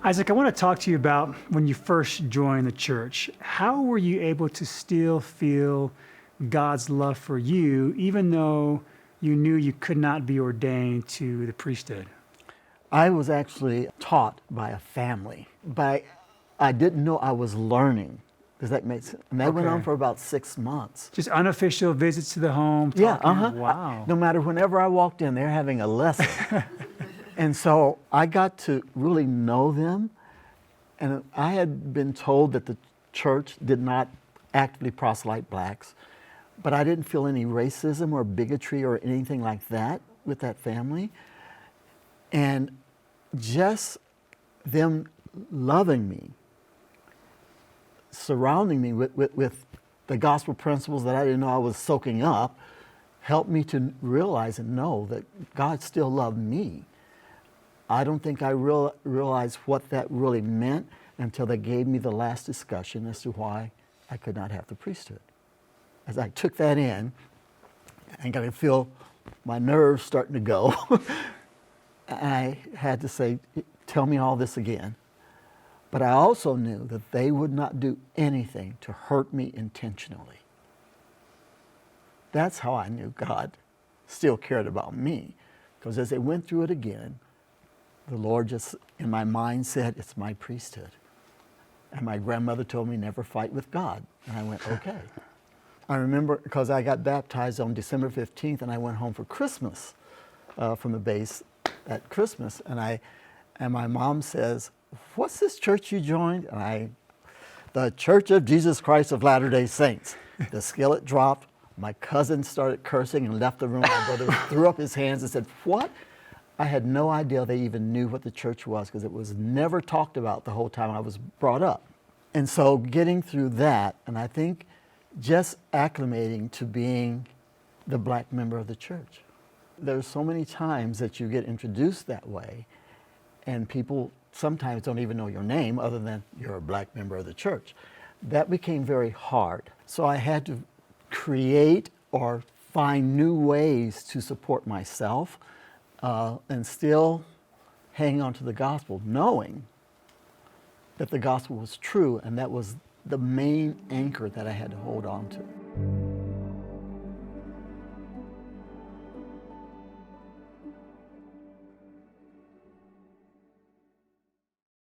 Isaac, I want to talk to you about when you first joined the church. How were you able to still feel God's love for you, even though you knew you could not be ordained to the priesthood? I was actually taught by a family, but I didn't know I was learning. Does that make sense? And that went on for about 6 months. Just unofficial visits to the home? Yeah, talking? Wow. No matter whenever I walked in, they're having a lesson. And so I got to really know them. And I had been told that the church did not actively proselyte blacks, but I didn't feel any racism or bigotry or anything like that with that family. And just them loving me, surrounding me with the gospel principles that I didn't know I was soaking up, helped me to realize and know that God still loved me. I don't think I realized what that really meant until they gave me the last discussion as to why I could not have the priesthood. As I took that in, I could feel my nerves starting to go. I had to say, tell me all this again. But I also knew that they would not do anything to hurt me intentionally. That's how I knew God still cared about me. Because as they went through it again, the Lord just, in my mind, said, it's my priesthood. And my grandmother told me, never fight with God. And I went, okay. I remember, because I got baptized on December 15th, and I went home for Christmas from the base at Christmas. And my mom says, what's this church you joined? And the Church of Jesus Christ of Latter-day Saints. The skillet dropped. My cousin started cursing and left the room. My brother threw up his hands and said, what? I had no idea they even knew what the church was, because it was never talked about the whole time I was brought up. And so getting through that, and I think just acclimating to being the black member of the church. There's so many times that you get introduced that way, and people sometimes don't even know your name other than you're a black member of the church. That became very hard. So I had to create or find new ways to support myself and still hang on to the gospel, knowing that the gospel was true, and that was the main anchor that I had to hold on to.